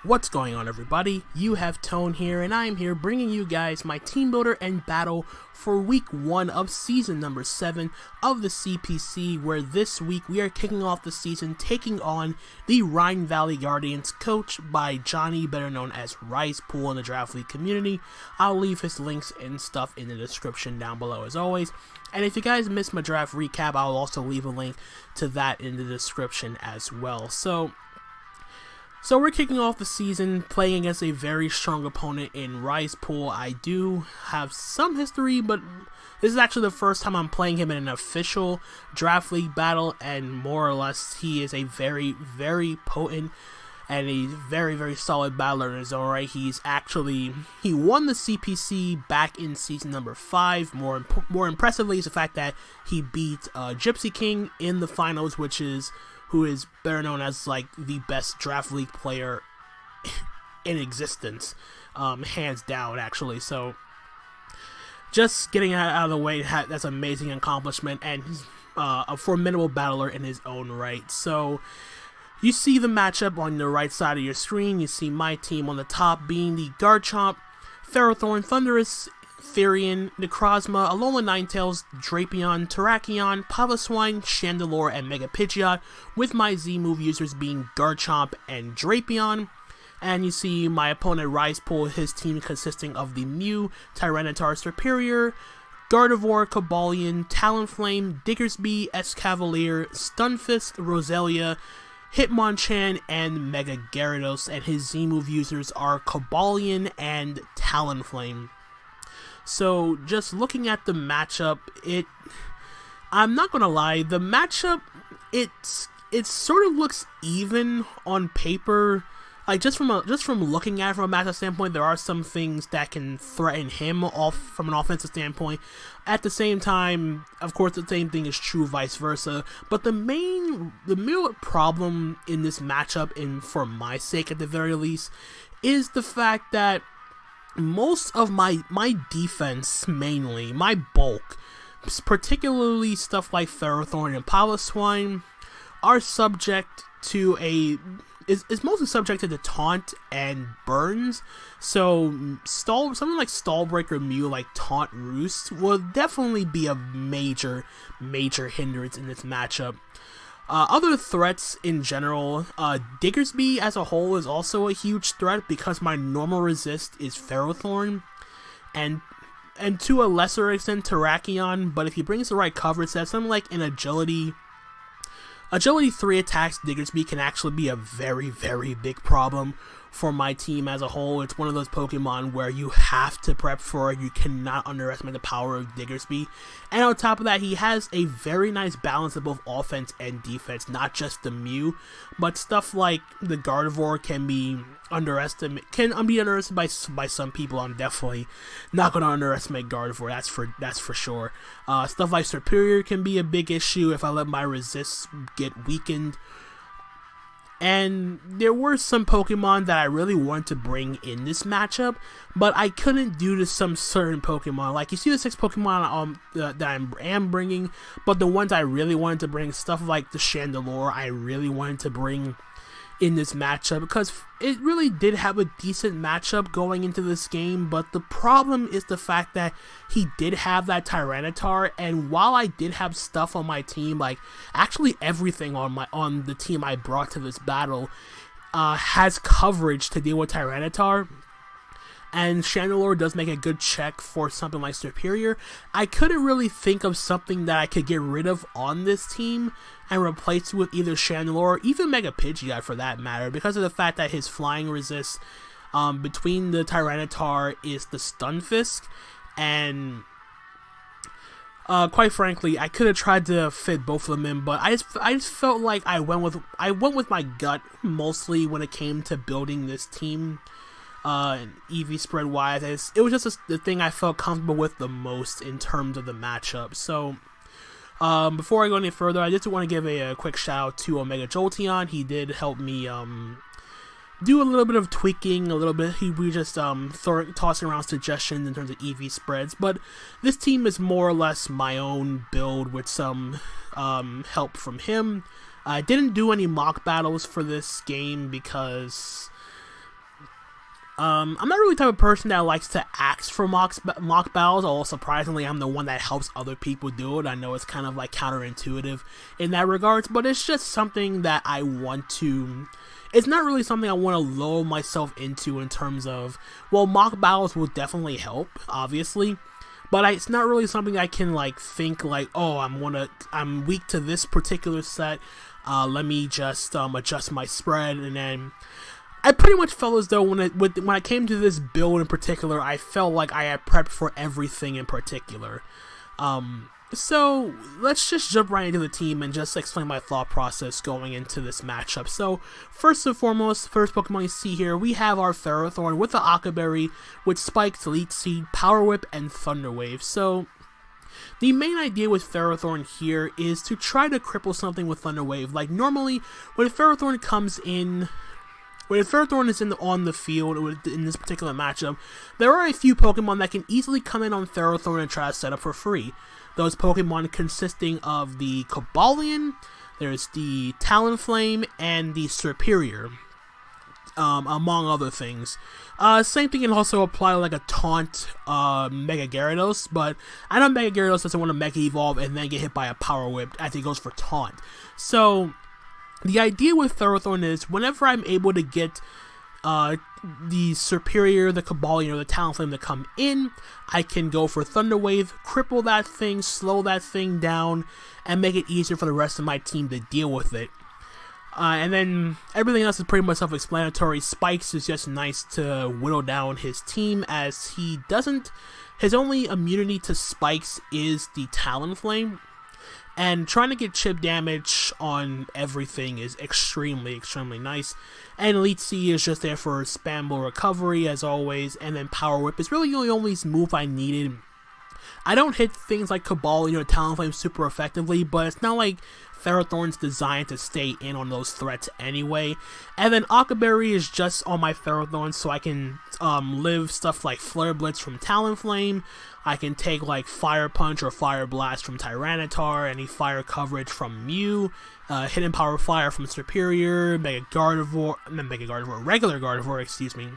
What's going on, everybody? You have Tone here, and I'm here bringing you guys my team builder and battle for week 1 of season number 7 of the CPC, where this week we are kicking off the season taking on the Rhine Valley Guardians, coached by Johnny, better known as Risepool in the Draft League community. I'll leave his links and stuff in the description down below as always. And if you guys missed my draft recap, I'll also leave a link to that in the description as well. So we're kicking off the season playing against a very strong opponent in Risepool. I do have some history, but this is actually the first time I'm playing him in an official draft league battle, and more or less he is a very, very potent and a very, very solid battler in his own right. He won the CPC back in season number 5. More impressively is the fact that he beat Gypsy King in the finals, who is better known as like the best draft league player in existence, hands down actually. So just getting that out of the way, that's an amazing accomplishment, and he's a formidable battler in his own right. So you see the matchup on the right side of your screen. You see my team on the top being the Garchomp, Ferrothorn, Thundurus, Therian, Necrozma, Alolan Ninetales, Drapion, Terrakion, Piloswine, Chandelure, and Mega Pidgeot, with my Z-move users being Garchomp and Drapion. And you see my opponent Risepool, his team consisting of the Mew, Tyranitar Superior, Gardevoir, Cobalion, Talonflame, Diggersby, Escavalier, Stunfisk, Roselia, Hitmonchan, and Mega Gyarados, and his Z-move users are Cobalion and Talonflame. So, just looking at the matchup, I'm not gonna lie, the matchup, it sort of looks even on paper. Like, just from looking at it from a matchup standpoint, there are some things that can threaten him off from an offensive standpoint. At the same time, of course, the same thing is true vice versa. But the main problem in this matchup, and for my sake at the very least, is the fact that most of my defense, mainly my bulk, particularly stuff like Ferrothorn and Piloswine, are subject to is mostly subjected to taunt and burns. So something like Stallbreaker Mew, like Taunt Roost, will definitely be a major hindrance in this matchup. Other threats in general, Diggersby as a whole is also a huge threat because my normal resist is Ferrothorn, and to a lesser extent Terrakion, but if he brings the right coverage set, something like an Agility 3 attacks Diggersby can actually be a very, very big problem for my team as a whole. It's one of those Pokemon where you have to prep for it. You cannot underestimate the power of Diggersby. And on top of that, he has a very nice balance of both offense and defense, not just the Mew, but stuff like the Gardevoir can be underestimated by some people. I'm definitely not going to underestimate Gardevoir, that's for sure. Stuff like Superior can be a big issue if I let my resists get weakened. And there were some Pokemon that I really wanted to bring in this matchup, but I couldn't due to some certain Pokemon. Like, you see the 6 Pokemon that I am bringing, but the ones I really wanted to bring, stuff like the Chandelure, I really wanted to bring in this matchup because it really did have a decent matchup going into this game. But the problem is the fact that he did have that Tyranitar, and while I did have stuff on my team, like actually everything on the team I brought to this battle has coverage to deal with Tyranitar, and Chandelure does make a good check for something like Superior, I couldn't really think of something that I could get rid of on this team and replace with either Chandelure or even Mega Pidgeot for that matter, because of the fact that his flying resist between the Tyranitar is the Stunfisk, and quite frankly, I could have tried to fit both of them in, but I just felt like I went with my gut mostly when it came to building this team. EV spread wise, it was just the thing I felt comfortable with the most in terms of the matchup. So before I go any further, I just want to give a quick shout out to Omega Jolteon. He did help me do a little bit of tweaking, we just tossing around suggestions in terms of EV spreads, but this team is more or less my own build with some help from him. I didn't do any mock battles for this game because I'm not really the type of person that likes to ask for mock battles, although surprisingly I'm the one that helps other people do it. I know it's kind of like counterintuitive in that regards, but it's just something that I want to... It's not really something I want to lull myself into in terms of... Well, mock battles will definitely help, obviously, but it's not really something I can like think like, oh, I'm weak to this particular set, let me just adjust my spread, and then... I pretty much felt as though when I came to this build in particular, I felt like I had prepped for everything in particular. So let's just jump right into the team and just explain my thought process going into this matchup. So first and foremost, first Pokemon you see here, we have our Ferrothorn with the Occaberry, with Spikes, Leech Seed, Power Whip, and Thunder Wave. So the main idea with Ferrothorn here is to try to cripple something with Thunder Wave. Like normally, when Ferrothorn comes in... When Ferrothorn is on the field in this particular matchup, there are a few Pokemon that can easily come in on Ferrothorn and try to set up for free. Those Pokemon consisting of the Cobalion, there's the Talonflame, and the Serperior, among other things. Same thing can also apply to like a Taunt Mega Gyarados, but I know Mega Gyarados doesn't want to Mega Evolve and then get hit by a Power Whip as he goes for Taunt. So... The idea with Ferrothorn is whenever I'm able to get the Serperior, the Cobalion, or the Talonflame to come in, I can go for Thunder Wave, cripple that thing, slow that thing down, and make it easier for the rest of my team to deal with it. And then everything else is pretty much self-explanatory. Spikes is just nice to whittle down his team, as he doesn't... His only immunity to Spikes is the Talonflame. And trying to get chip damage on everything is extremely, extremely nice. And Leech Seed is just there for spammable recovery, as always. And then Power Whip is really the only move I needed. I don't hit things like Cobalion or Talonflame super effectively, but it's not like Ferrothorn's designed to stay in on those threats anyway. And then Occaberry is just on my Ferrothorn, so I can live stuff like Flare Blitz from Talonflame. I can take like Fire Punch or Fire Blast from Tyranitar, any fire coverage from Mew, Hidden Power Fire from Serperior, regular Gardevoir, excuse me.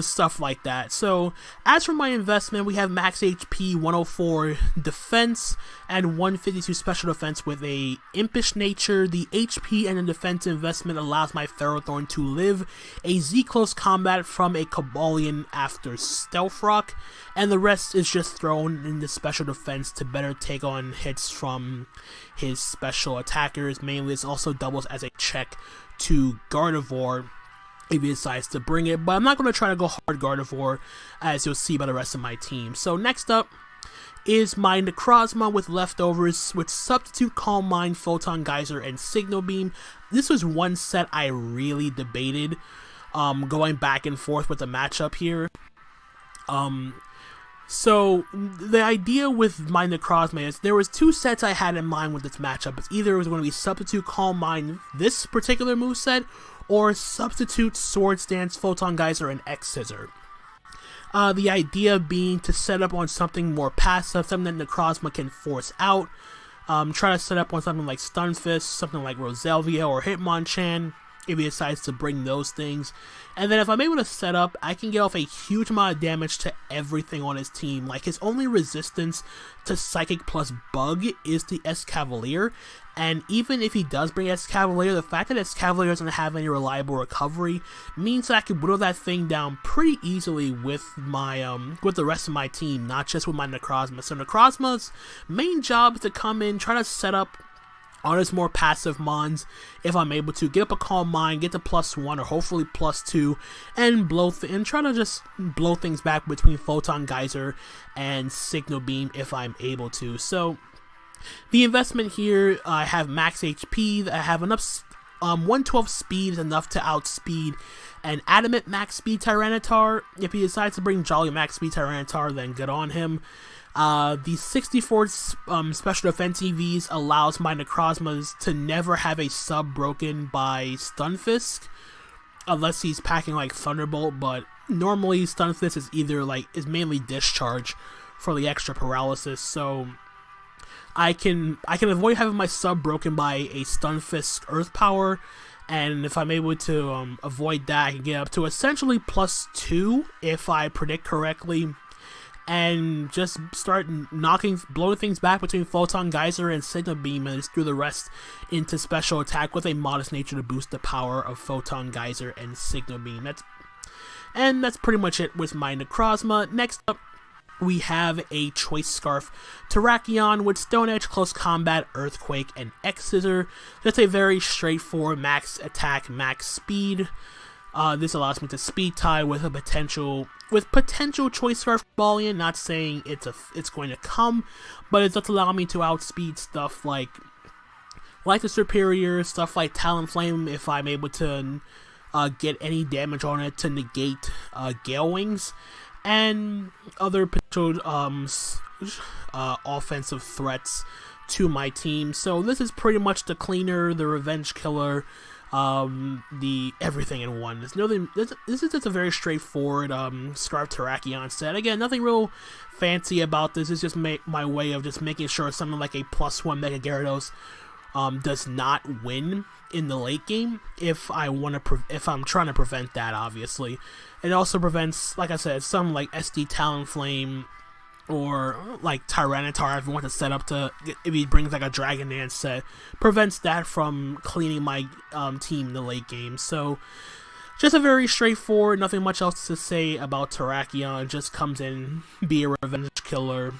Stuff like that. So, as for my investment, we have max HP, 104 defense, and 152 special defense with a impish nature. The HP and the defense investment allows my Ferrothorn to live a Z-close combat from a Cobalion after Stealth Rock, and the rest is just thrown in the special defense to better take on hits from his special attackers. Mainly, it also doubles as a check to Gardevoir if he decides to bring it, but I'm not going to try to go hard Gardevoir, as you'll see by the rest of my team. So next up is my Necrozma with leftovers with Substitute, Calm Mind, Photon Geyser, and Signal Beam. This was one set I really debated, going back and forth with the matchup here. So the idea with my Necrozma is there was two sets I had in mind with this matchup. It's either it was going to be Substitute, Calm Mind, this particular moveset, or Substitute, Swords Dance, Photon Geyser, and X-Scissor. The idea being to set up on something more passive, something that Necrozma can force out. Try to set up on something like Stunfisk, something like Rosalvia or Hitmonchan, if he decides to bring those things. And then if I'm able to set up, I can get off a huge amount of damage to everything on his team. Like, his only resistance to Psychic plus Bug is the Escavalier. And even if he does bring Escavalier, the fact that Escavalier doesn't have any reliable recovery means that I can whittle that thing down pretty easily with my with the rest of my team, not just with my Necrozma. So Necrozma's main job is to come in, try to set up on his more passive mons, if I'm able to, get up a Calm Mind, get to +1 or hopefully +2, and try to just blow things back between Photon Geyser and Signal Beam if I'm able to. So the investment here, I have max HP, I have enough, 112 speed is enough to outspeed an Adamant max speed Tyranitar. If he decides to bring Jolly max speed Tyranitar, then good on him. The 64 special defense EVs allows my Necrozmas to never have a sub broken by Stunfisk, unless he's packing like Thunderbolt, but normally Stunfisk is is mainly Discharge for the extra paralysis, so I can avoid having my sub broken by a Stunfisk Earth Power, and if I'm able to avoid that, I can get up to essentially +2 if I predict correctly, and just start blowing things back between Photon Geyser and Signal Beam, and just threw the rest into special attack with a modest nature to boost the power of Photon Geyser and Signal Beam. That's pretty much it with my Necrozma. Next up, we have a Choice Scarf Terrakion with Stone Edge, Close Combat, Earthquake, and X-Scissor. Just a very straightforward max attack, max speed. This allows me to speed tie with potential Choice Scarf Cobalion. Not saying it's going to come, but it does allow me to outspeed stuff like the Superior, stuff like Talonflame if I'm able to get any damage on it to negate Gale Wings, and other potential offensive threats to my team. So this is pretty much the cleaner, the revenge killer, the everything in one. This is just a very straightforward Scarf Terrakion set. Again, nothing real fancy about this. It's just my way of just making sure something like a +1 Mega Gyarados does not win in the late game if I'm trying to prevent that. Obviously, it also prevents, like I said, some like SD Talonflame or like Tyranitar if you want to set up to, if he brings like a Dragon Dance set, prevents that from cleaning my team in the late game. So just a very straightforward, nothing much else to say about Terrakion. Just comes in, be a revenge killer.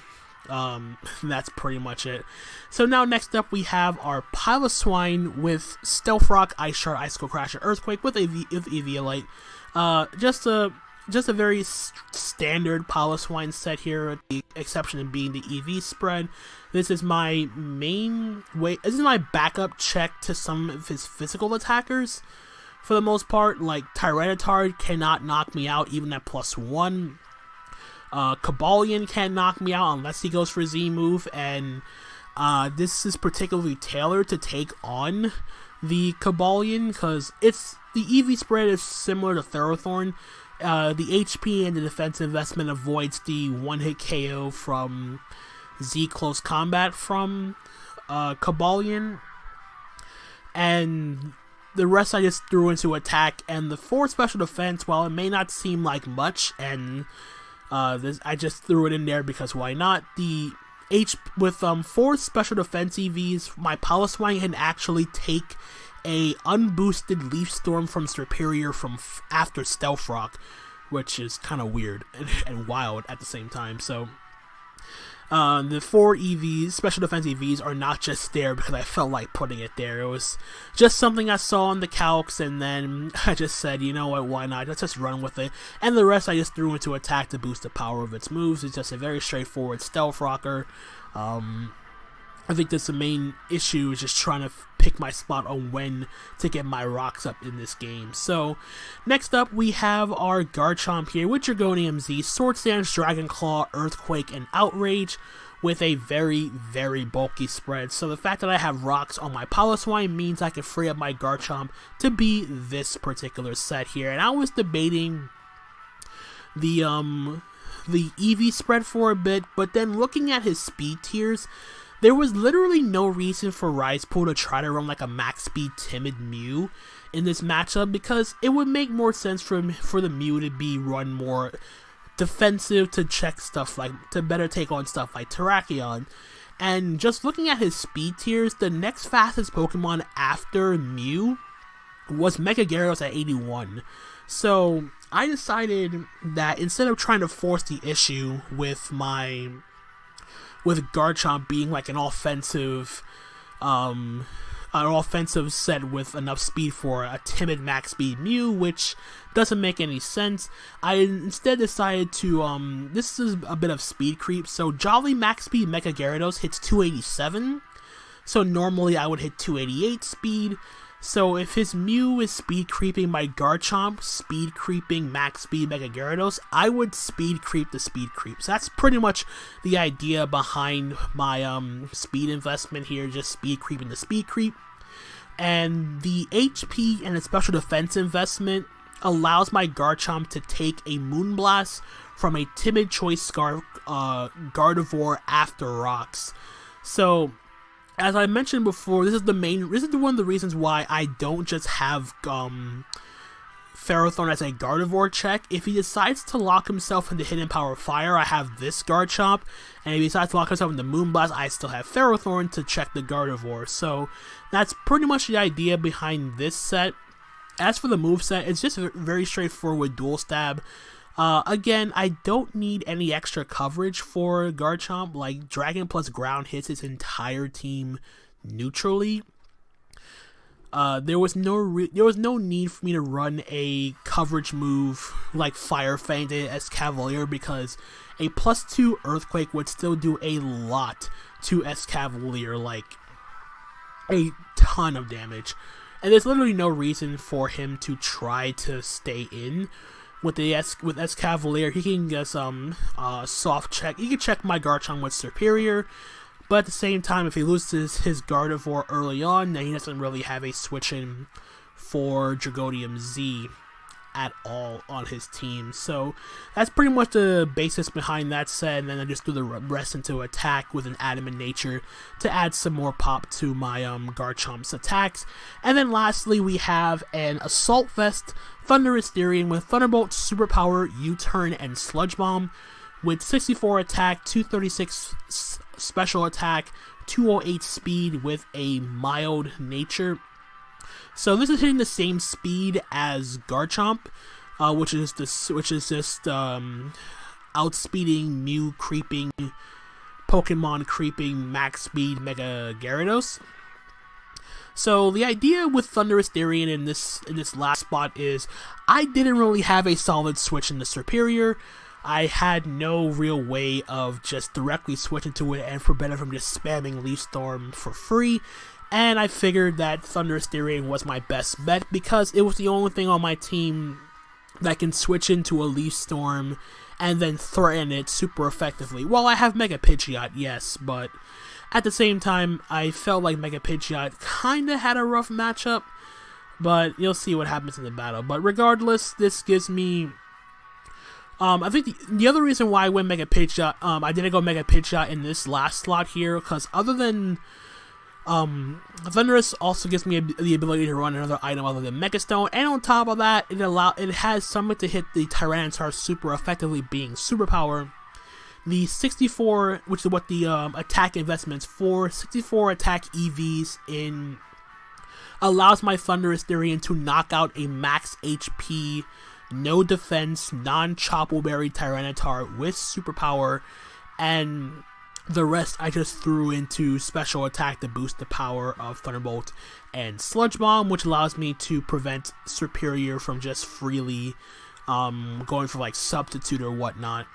That's pretty much it. So now next up we have our Piloswine with Stealth Rock, Ice Shard, Icicle Crasher, Earthquake with Eviolite. Just a very standard Piloswine set here, with the exception of being the EV spread. This is my main way. This is my backup check to some of his physical attackers. For the most part, like Tyranitar cannot knock me out even at +1. Cobalion can't knock me out unless he goes for Z move, and this is particularly tailored to take on the Cobalion because the EV spread is similar to Ferrothorn. The HP and the defense investment avoids the one-hit KO from Z Close Combat from Cobalion, and the rest I just threw into attack. And the 4 special defense, while it may not seem like much, and I just threw it in there because why not? With 4 special defense EVs, my Piloswine can actually take a unboosted Leaf Storm from Superior from after Stealth Rock, which is kind of weird and wild at the same time. So the 4 EVs, special defense EVs, are not just there because I felt like putting it there. It was just something I saw in the calcs, and then I just said, you know what, why not? Let's just run with it. And the rest I just threw into attack to boost the power of its moves. It's just a very straightforward Stealth Rocker. I think that's the main issue, is just trying to pick my spot on when to get my rocks up in this game. So, next up we have our Garchomp here with Dragonium Z, Swords Dance, Dragon Claw, Earthquake, and Outrage with a very, very bulky spread. So the fact that I have rocks on my Piloswine means I can free up my Garchomp to be this particular set here. And I was debating the EV spread for a bit, but then looking at his speed tiers, there was literally no reason for Risepool to try to run like a max speed timid Mew in this matchup, because it would make more sense for the Mew to be run more defensive, to check stuff like, to better take on stuff like Terrakion. And just looking at his speed tiers, the next fastest Pokemon after Mew was Mega Gyarados at 81. So I decided that instead of trying to force the issue with Garchomp being like an offensive set with enough speed for a timid max speed Mew, which doesn't make any sense, I instead decided to, this is a bit of speed creep. So Jolly max speed Mega Gyarados hits 287, so normally I would hit 288 speed. So if his Mew is speed creeping my Garchomp, speed creeping max speed Mega Gyarados, I would speed creep the speed creep. So that's pretty much the idea behind my speed investment here, just speed creeping the speed creep. And the HP and the special defense investment allows my Garchomp to take a Moonblast from a timid Choice Scarf Gardevoir after Rocks. So as I mentioned before, this is one of the reasons why I don't just have Ferrothorn as a Gardevoir check. If he decides to lock himself into Hidden Power Fire, I have this Garchomp, and if he decides to lock himself into Moonblast, I still have Ferrothorn to check the Gardevoir. So that's pretty much the idea behind this set. As for the moveset, it's just very straightforward Dual Stab. Again, I don't need any extra coverage for Garchomp. Like, Dragon plus Ground hits his entire team neutrally. There was no need for me to run a coverage move like Fire Fang did as Escavalier, because a +2 Earthquake would still do a lot to Escavalier, like a ton of damage. And there's literally no reason for him to try to stay in. With Escavalier, he can get some soft check. He can check my Garchomp with Superior, but at the same time, if he loses his Gardevoir early on, then he doesn't really have a switch in for Dragonium Z at all on his team. So that's pretty much the basis behind that set, and then I just threw the rest into attack with an Adamant Nature to add some more pop to my Garchomp's attacks. And then lastly, we have an Assault Vest Thunderous Therian with Thunderbolt, Superpower, U-Turn, and Sludge Bomb with 64 attack, 236 special attack, 208 speed with a mild nature. So this is hitting the same speed as Garchomp, which is just outspeeding Mew creeping, Pokemon creeping max speed Mega Gyarados. So the idea with Thunderous Therian in this last spot is I didn't really have a solid switch into Superior. I had no real way of just directly switching to it and preventing from just spamming Leaf Storm for free. And I figured that Thunderous Therian was my best bet because it was the only thing on my team that can switch into a Leaf Storm and then threaten it super effectively. Well, I have Mega Pidgeot, yes, but at the same time, I felt like Mega Pidgeot kinda had a rough matchup, but you'll see what happens in the battle. But regardless, this gives me... I think the other reason why I went Mega Pidgeot, I didn't go Mega Pidgeot in this last slot here, because other than... Thundurus also gives me the ability to run another item other than Mega Stone, and on top of that, it has something to hit the Tyranitar super effectively, being Superpower. The 64, which is what the attack investments for, 64 attack EVs in allows my Thunderous Therian to knock out a max HP, no defense, non-Choppleberry Tyranitar with Superpower, and the rest I just threw into special attack to boost the power of Thunderbolt and Sludge Bomb, which allows me to prevent Superior from just freely going for like Substitute or whatnot.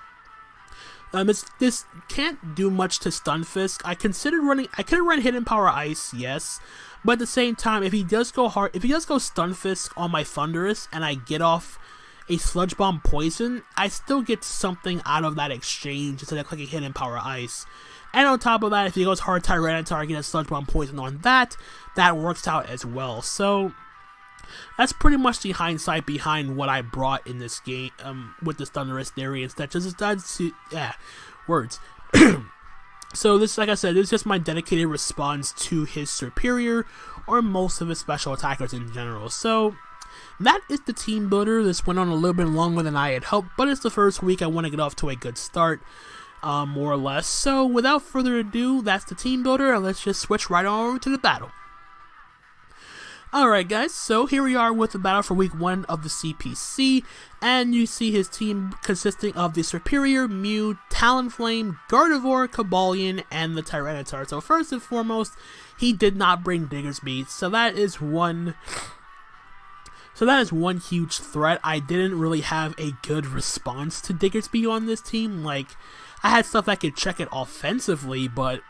This can't do much to Stunfisk. I could run Hidden Power Ice, yes, but at the same time, if he does go Stunfisk on my Thundurus and I get off a Sludge Bomb Poison, I still get something out of that exchange instead of clicking Hidden Power Ice. And on top of that, if he goes Hard Tyranitar and gets a Sludge Bomb Poison on that works out as well. So that's pretty much the hindsight behind what I brought in this game with this Thunderous Therian that just decided to words. So this, like I said, this is just my dedicated response to his Superior or most of his special attackers in general. So that is the team builder. This went on a little bit longer than I had hoped, but it's the first week. I want to get off to a good start, more or less. So without further ado, that's the team builder, and let's just switch right on over to the battle. Alright guys, so here we are with the battle for week 1 of the CPC, and you see his team consisting of the Superior, Mew, Talonflame, Gardevoir, Cobalion, and the Tyranitar. So first and foremost, he did not bring Diggersby, so that is one huge threat. I didn't really have a good response to Diggersby on this team. Like, I had stuff that could check it offensively, but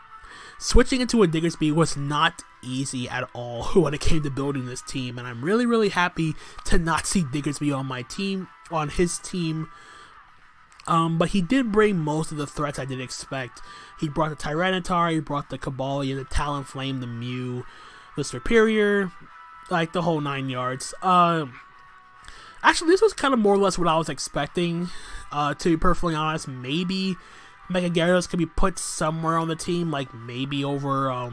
switching into a Diggersby was not easy at all when it came to building this team, and I'm really, really happy to not see Diggersby on his team. But he did bring most of the threats I did expect. He brought the Tyranitar, he brought the Cobalion, the Talonflame, the Mew, the Superior, like the whole 9 yards. Actually, this was kind of more or less what I was expecting, to be perfectly honest. Maybe Mega Gyarados could be put somewhere on the team, like maybe over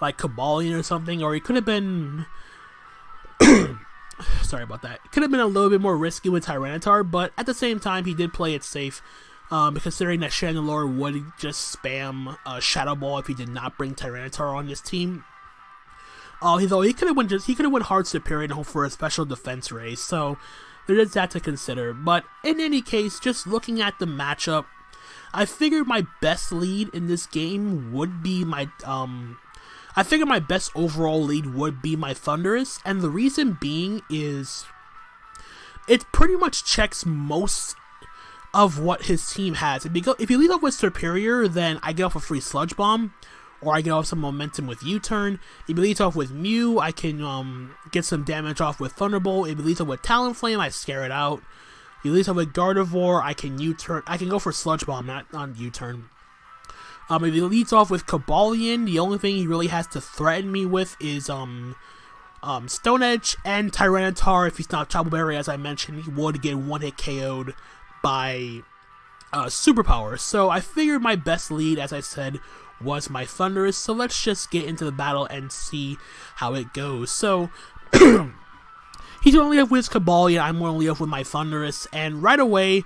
like Cabalion or something, or he could have been sorry about that. It could have been a little bit more risky with Tyranitar, but at the same time, he did play it safe, considering that Chandelure would just spam Shadow Ball if he did not bring Tyranitar on his team. Although he could have went hard superior and hope for a special defense raise, so there is that to consider. But in any case, just looking at the matchup, I figured my best lead in this game would be my I figured my best overall lead would be my Thundurus, and the reason being is it pretty much checks most of what his team has. If you lead off with Superior, then I get off a free Sludge Bomb, or I get off some momentum with U-Turn. If he leads off with Mew, I can get some damage off with Thunderbolt. If he leads off with Talonflame, I scare it out. If he leads off with Gardevoir, I can U-Turn. I can go for Sludge Bomb, not on U-Turn. If he leads off with Cabalion, the only thing he really has to threaten me with is Stone Edge, and Tyranitar, if he's not Chople Berry, as I mentioned, he would get one-hit KO'd by Superpower. So I figured my best lead, as I said, was my Thundurus, so let's just get into the battle and see how it goes. So he's going to lead off with his Cabalion, I'm going to lead off with my Thundurus, and right away,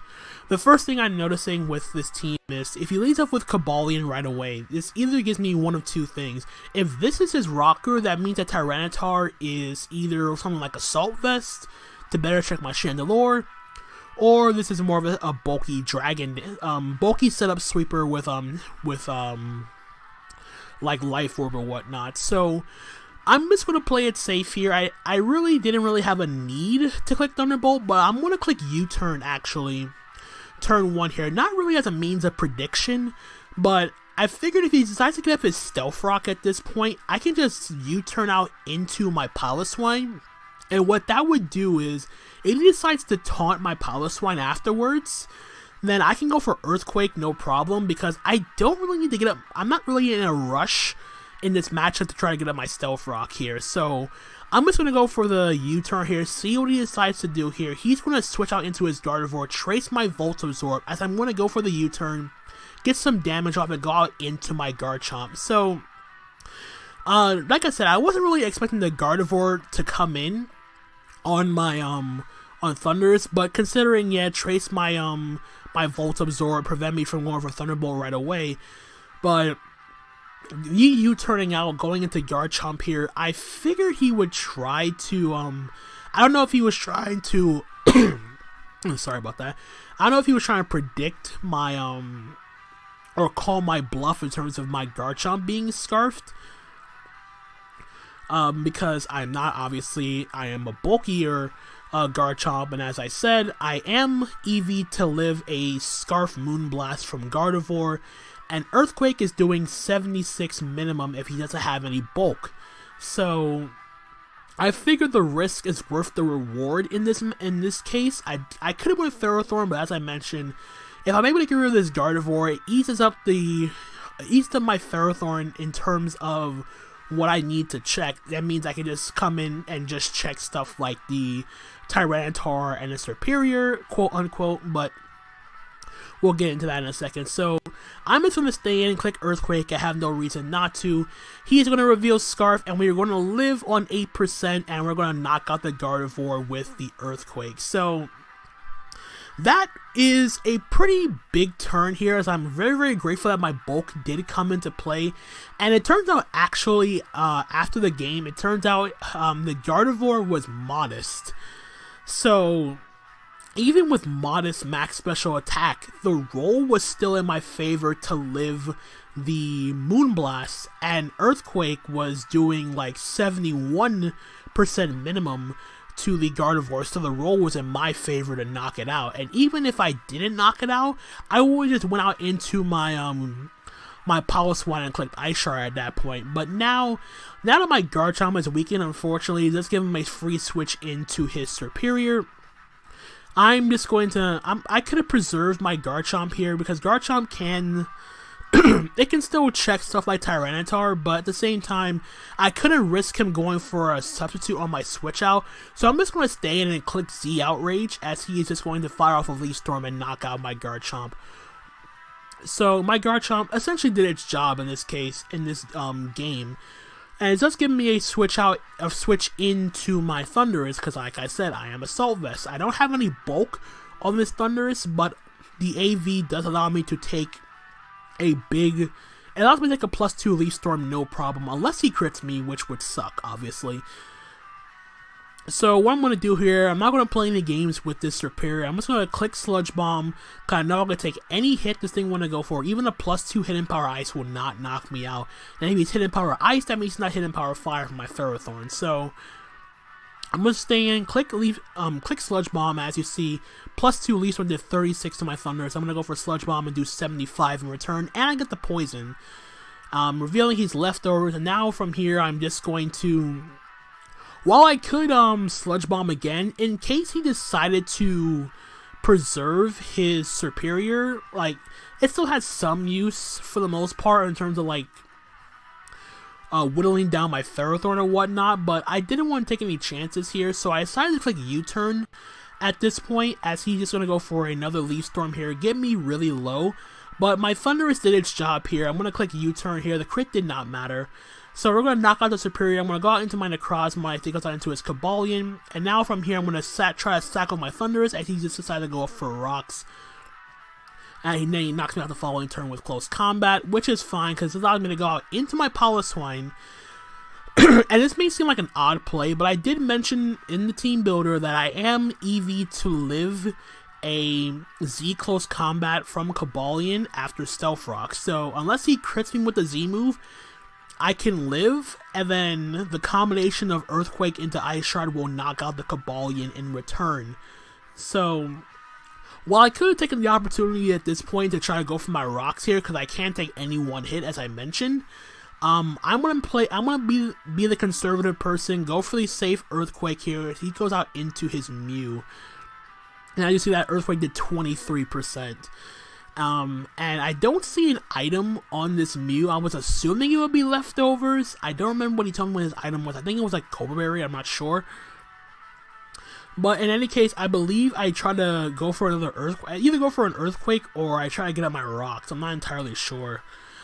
the first thing I'm noticing with this team is, if he leads off with Cabalion right away, this either gives me one of two things. If this is his rocker, that means that Tyranitar is either something like Assault Vest to better check my Chandelure, or this is more of a bulky dragon, bulky setup sweeper with like Life Orb or whatnot. So I'm just going to play it safe here. I really didn't really have a need to click Thunderbolt, but I'm going to click U-Turn actually. Turn 1 here, not really as a means of prediction, but I figured if he decides to get up his Stealth Rock at this point, I can just U-turn out into my Piloswine, and what that would do is, if he decides to taunt my Piloswine afterwards, then I can go for Earthquake no problem, because I don't really need to get up, I'm not really in a rush in this matchup to try to get up my Stealth Rock here, so I'm just going to go for the U-turn here, see what he decides to do here. He's going to switch out into his Gardevoir, trace my Volt Absorb, as I'm going to go for the U-turn, get some damage off and go out into my Garchomp. So, like I said, I wasn't really expecting the Gardevoir to come in on my, on Thundurus, but considering, yeah, trace my, my Volt Absorb, prevent me from going for Thunderbolt right away, but U-turning out, going into Garchomp here, I figured he would try to, I don't know if he was trying to, sorry about that, I don't know if he was trying to predict my, or call my bluff in terms of my Garchomp being Scarfed, because I'm not, obviously, I am a bulkier Garchomp, and as I said, I am EV to live a Scarf Moonblast from Gardevoir, and Earthquake is doing 76 minimum if he doesn't have any bulk. So I figured the risk is worth the reward in this case. I could have went Ferrothorn, but as I mentioned, if I'm able to get rid of this Gardevoir, it eases up my Ferrothorn in terms of what I need to check. That means I can just come in and just check stuff like the Tyranitar and the Superior, quote unquote, but we'll get into that in a second. So I'm just going to stay in and click Earthquake. I have no reason not to. He's going to reveal Scarf, and we're going to live on 8%, and we're going to knock out the Gardevoir with the Earthquake. So that is a pretty big turn here, as I'm very, very grateful that my bulk did come into play. And it turns out, actually, after the game, it turns out the Gardevoir was modest. So even with modest max special attack, the roll was still in my favor to live the Moonblast, and Earthquake was doing like 71% minimum to the Gardevoir, so the roll was in my favor to knock it out. And even if I didn't knock it out, I would just went out into my my Piloswine and clicked Ice Shard at that point. But now that my Garchomp is weakened, unfortunately, let's give him a free switch into his Superior. I'm just going to, I could have preserved my Garchomp here, because Garchomp can, it can still check stuff like Tyranitar, but at the same time, I couldn't risk him going for a substitute on my switch out, so I'm just going to stay in and click Z Outrage, as he is just going to fire off a Leaf Storm and knock out my Garchomp. So my Garchomp essentially did its job in this case, in this game. And it's just giving me a switch into my Thunderous, because like I said, I am Assault Vest. I don't have any bulk on this Thunderous, but the AV does allow me to take it allows me to take a +2 Leaf Storm no problem, unless he crits me, which would suck, obviously. So what I'm going to do here, I'm not going to play any games with this Superior. I'm just going to click Sludge Bomb, because I know I'm going to take any hit this thing want to go for. Even a +2 Hidden Power Ice will not knock me out. And if he's Hidden Power Ice, that means he's not Hidden Power Fire from my Ferrothorn. So I'm going to stay in, click Sludge Bomb, as you see. +2 Leaf Storm did 36 to my Thunder, so I'm going to go for Sludge Bomb and do 75 in return. And I get the Poison. Revealing he's Leftovers, and now from here I'm just going to... While I could Sludge Bomb again, in case he decided to preserve his Superior, like, it still has some use for the most part in terms of, like, whittling down my Ferrothorn or whatnot, but I didn't want to take any chances here, so I decided to click U-turn at this point, as he's just going to go for another Leaf Storm here, get me really low, but my Thunderous did its job here. I'm going to click U-turn here. The crit did not matter. So we're going to knock out the Superior. I'm going to go out into my Necrozma. I think goes out into his Cobalion. And now from here, I'm going to try to stack with my Thunderous, as he just decided to go for Rocks. And then he knocks me out the following turn with Close Combat, which is fine, because it allows me to go out into my Piloswine. And this may seem like an odd play, but I did mention in the team builder that I am EV to live a Z Close Combat from Cobalion after Stealth Rock. So unless he crits me with the Z move, I can live, and then the combination of Earthquake into Ice Shard will knock out the Cobalion in return. So, while I could have taken the opportunity at this point to try to go for my Rocks here, because I can't take any one hit, as I mentioned, I'm gonna be the conservative person, go for the safe Earthquake here. He goes out into his Mew. And as you see, that Earthquake did 23%. And I don't see an item on this Mew. I was assuming it would be Leftovers. I don't remember what he told me what his item was. I think it was like Cobra Berry, I'm not sure. But in any case, I believe I try to go for another Earthquake. I either go for an Earthquake or I try to get out my Rocks. I'm not entirely sure.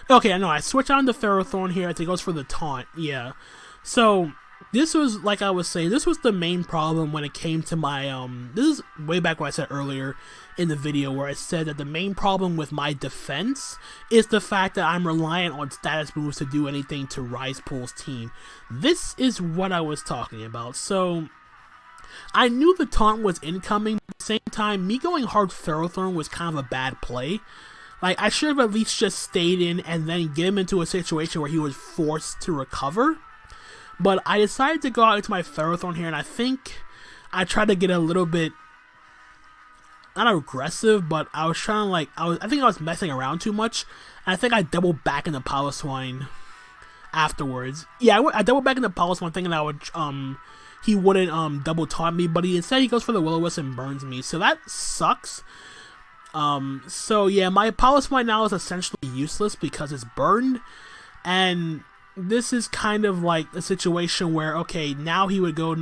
Okay, I know. I switch on to Ferrothorn here. I think it goes for the Taunt. Yeah. So this was, like I was saying, this was the main problem when it came to my, this is way back what I said earlier in the video, where I said that the main problem with my defense is the fact that I'm reliant on status moves to do anything to Risepool's team. This is what I was talking about. So I knew the taunt was incoming, but at the same time, me going hard Ferrothorn was kind of a bad play. Like, I should have at least just stayed in and then get him into a situation where he was forced to recover. But I decided to go out into my Ferrothorn here, and I think I tried to get a little bit, not aggressive, but I was trying to, like, I think I was messing around too much, and I think I doubled back into Piloswine afterwards. Yeah, I doubled back into Piloswine thinking I would, he wouldn't, double taunt me, but instead he goes for the Will-O-Wisp and burns me, so that sucks. So yeah, my Piloswine now is essentially useless because it's burned, and this is kind of like a situation where, okay, now he would go,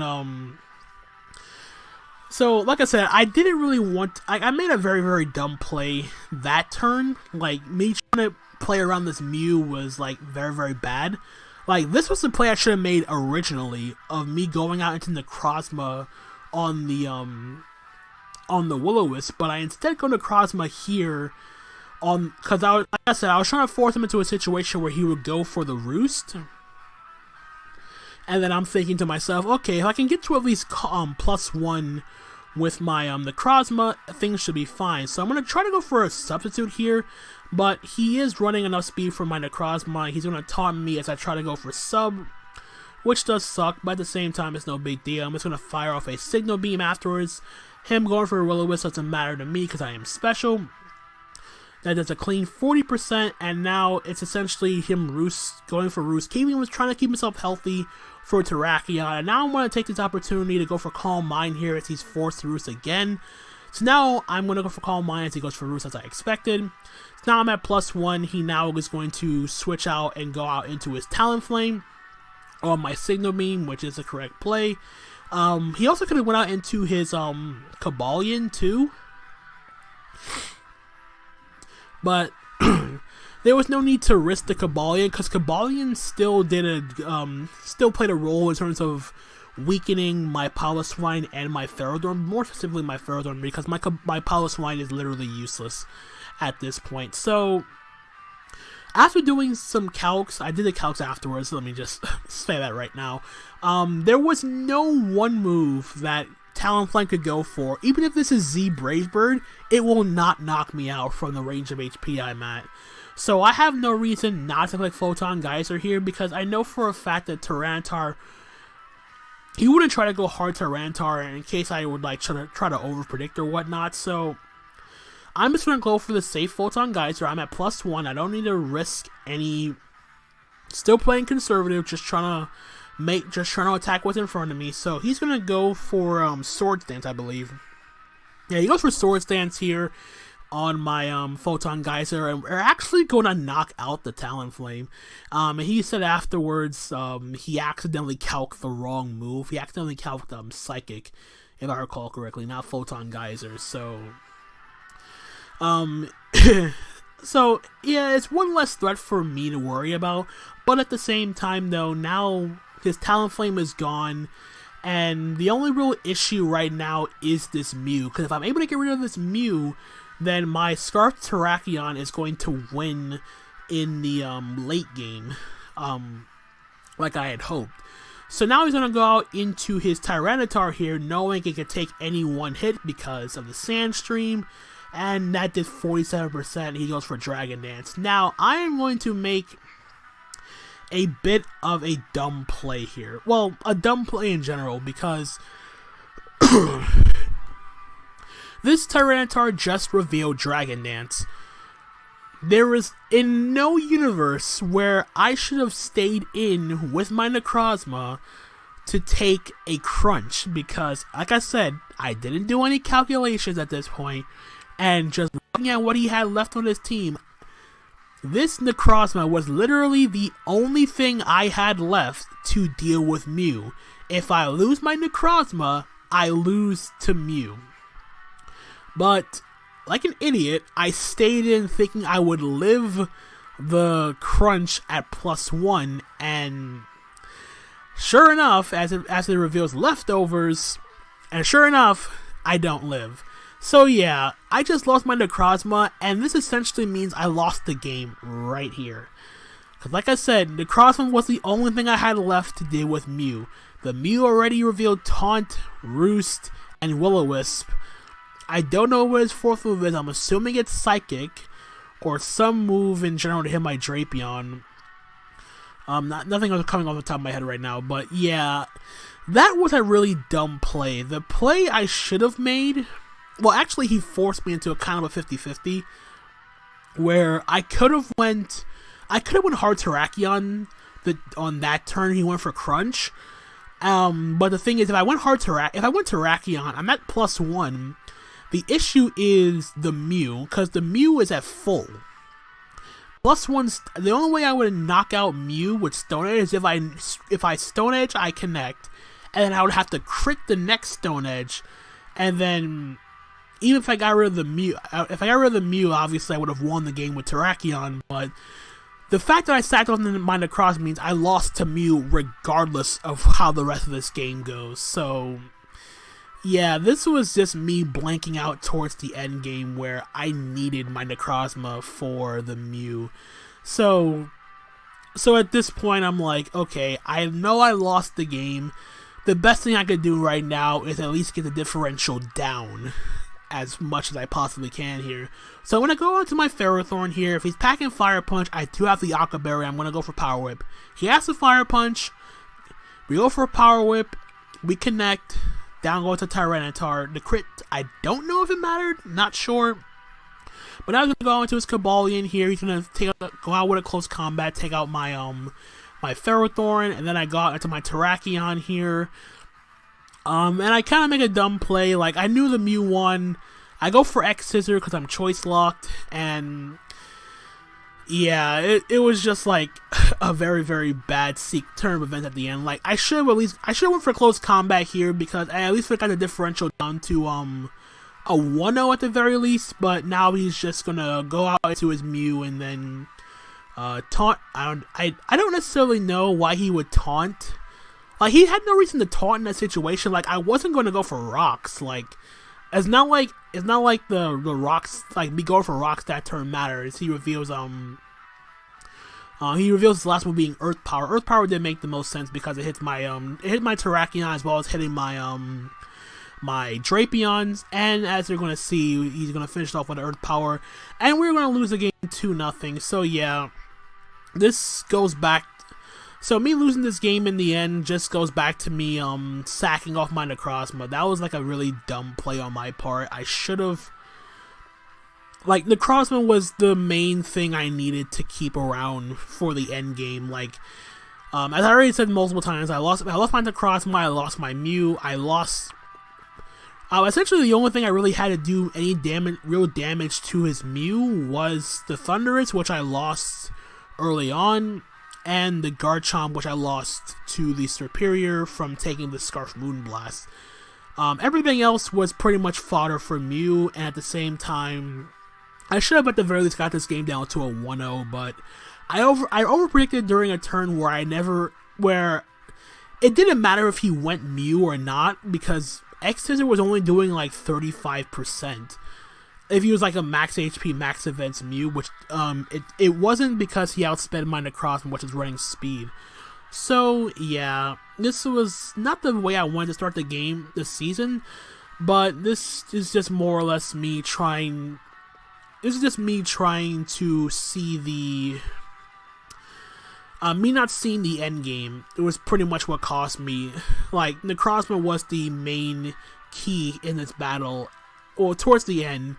so, like I said, I didn't really want, I made a very, very dumb play that turn. Like, me trying to play around this Mew was, like, very, very bad. Like, this was the play I should have made originally, of me going out into Necrozma on the Will-O-Wisp, but I instead go Necrozma here because like I said, I was trying to force him into a situation where he would go for the Roost. And then I'm thinking to myself, okay, if I can get to at least +1 with my Necrozma, things should be fine. So I'm going to try to go for a substitute here, but he is running enough speed for my Necrozma. He's going to taunt me as I try to go for sub, which does suck, but at the same time, it's no big deal. I'm just going to fire off a Signal Beam afterwards. Him going for a Will-O-Wisp doesn't matter to me because I am special. That does a clean 40%, and now it's essentially him going for Roost. Keeping was trying to keep himself healthy for Terrakion, and now I want to take this opportunity to go for Calm Mind here as he's forced to Roost again. So now I'm going to go for Calm Mind as he goes for Roost as I expected. So now I'm at +1. He now is going to switch out and go out into his Talonflame on my Signal Beam, which is the correct play. He also could have went out into his Cobalion too. But there was no need to risk the Cabalion, because Cabalion still played a role in terms of weakening my Piloswine and my Ferrothorn, more specifically my Ferrothorn, because my Piloswine is literally useless at this point. So after doing some calcs, I did the calcs afterwards, so let me just say that right now. There was no one move that Talonflame could go for. Even if this is Z Bravebird, it will not knock me out from the range of HP I'm at. So I have no reason not to play Photon Geyser here, because I know for a fact that Tyranitar, he wouldn't try to go hard Tyranitar in case I would like try to overpredict or whatnot. So I'm just gonna go for the safe Photon Geyser. I'm at +1. I don't need to risk any. Still playing conservative, just trying to attack what's in front of me. So he's gonna go for Sword Stance, I believe. Yeah, he goes for Sword Stance here on my Photon Geyser, and we're actually going to knock out the Talonflame. And he said afterwards he accidentally calced the wrong move. He accidentally calced Psychic, if I recall correctly, not Photon Geyser. So so yeah, it's one less threat for me to worry about. But at the same time, though, now his Talonflame is gone, and the only real issue right now is this Mew. Because if I'm able to get rid of this Mew, then my Scarf Terrakion is going to win in the late game, like I had hoped. So now he's going to go out into his Tyranitar here, knowing it could take any one hit because of the Sandstream, and that did 47%. He goes for Dragon Dance. Now, I am going to make a bit of a dumb play here. Well, a dumb play in general, because this Tyranitar just revealed Dragon Dance. There is in no universe where I should have stayed in with my Necrozma to take a crunch, because, like I said, I didn't do any calculations at this point, and just looking at what he had left on his team, this Necrozma was literally the only thing I had left to deal with Mew. If I lose my Necrozma, I lose to Mew. But, like an idiot, I stayed in thinking I would live the crunch at +1, and sure enough, as it reveals leftovers, and sure enough, I don't live. So yeah, I just lost my Necrozma, and this essentially means I lost the game right here. Because like I said, Necrozma was the only thing I had left to deal with Mew. The Mew already revealed Taunt, Roost, and Will-O-Wisp. I don't know what his fourth move is. I'm assuming it's Psychic, or some move in general to hit my Drapion. Nothing else coming off the top of my head right now, but yeah, that was a really dumb play. The play I should have made, well, actually he forced me into a kind of a 50-50, where I could have went hard Terrakion on that turn. He went for Crunch. But the thing is, if I went Terrakion, I'm at +1. The issue is the Mew, because the Mew is at full. +1, the only way I would knock out Mew with Stone Edge is if I Stone Edge, I connect, and then I would have to crit the next Stone Edge, and then even if I got rid of the Mew, obviously I would have won the game with Terrakion, but the fact that I sacked off my Necrozma means I lost to Mew regardless of how the rest of this game goes. So yeah, this was just me blanking out towards the end game where I needed my Necrozma for the Mew. So at this point, I'm like, okay, I know I lost the game. The best thing I could do right now is at least get the differential down as much as I possibly can here. So I'm going to go on to my Ferrothorn here. If he's packing Fire Punch, I do have the Aqua Berry. I'm going to go for Power Whip. He has the Fire Punch. We go for a Power Whip. We connect. Down goes to Tyranitar. The crit, I don't know if it mattered. Not sure. But now he's going to go into his Cabalion here. He's going to go out with a close combat, take out my my Ferrothorn, and then I got into my Terrakion here. And I kind of make a dumb play. Like, I knew the Mew won. I go for X-Scissor because I'm choice locked, and yeah, it was just like a very, very bad turn event at the end. Like, I should have went for close combat here because I at least got the differential down to a 1-0 at the very least. But now he's just gonna go out to his Mew and then Taunt. I don't necessarily know why he would taunt. Like, he had no reason to taunt in that situation. Like, I wasn't going to go for rocks. Like, it's not like the rocks, like, me going for rocks that turn matters. He reveals his last one being Earth Power. Earth Power did make the most sense because it hits my Terrakion as well as hitting my my Drapions, and as you're gonna see, he's gonna finish off with Earth Power, and we're gonna lose the game 2-0. So yeah, this goes back. So me losing this game in the end just goes back to me sacking off my Necrozma. That was like a really dumb play on my part. I should have. Like, Necrozma was the main thing I needed to keep around for the end game. Like, as I already said multiple times, I lost my Necrozma, I lost my Mew, I lost. Essentially, the only thing I really had to do any real damage to his Mew was the Thundurus, which I lost early on, and the Garchomp, which I lost to the Superior from taking the Scarf Moonblast. Everything else was pretty much fodder for Mew, and at the same time, I should have at the very least got this game down to a 1-0, but I overpredicted during a turn where it didn't matter if he went Mew or not, because X-Scissor was only doing like 35%. If he was like a max HP, max events Mew, which it wasn't because he outsped my Necrozma, which is running speed. So yeah, this was not the way I wanted to start the game this season, but this is just more or less me trying. This is just me trying to see the. Me not seeing the end game. It was pretty much what cost me. Like, Necrozma was the main key in this battle, or towards the end,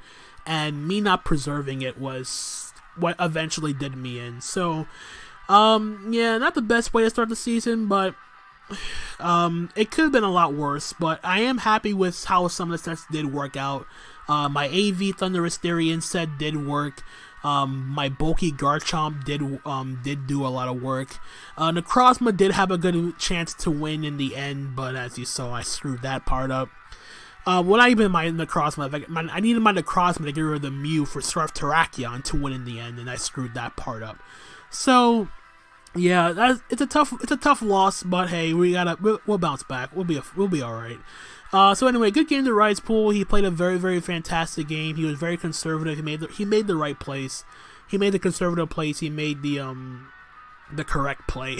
and me not preserving it was what eventually did me in. So, yeah, not the best way to start the season, but it could have been a lot worse. But I am happy with how some of the sets did work out. My AV Thundurus Therian set did work. My bulky Garchomp did do a lot of work. Necrozma did have a good chance to win in the end, but as you saw, I screwed that part up. Well, not even my Necrozma. I needed my Necrozma to get rid of the Mew for Scarf Terrakion to win in the end, and I screwed that part up. So, yeah, it's a tough loss, but hey, we'll bounce back. We'll be all right. So anyway, good game to Risepool. He played a very, very fantastic game. He was very conservative. He made the right place. He made the conservative place. He made the correct play.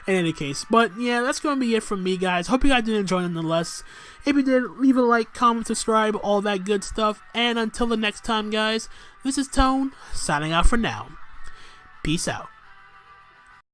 In any case, but yeah, that's going to be it from me, guys. Hope you guys did enjoy nonetheless. If you did, leave a like, comment, subscribe, all that good stuff. And until the next time, guys, this is Tone signing out for now. Peace out.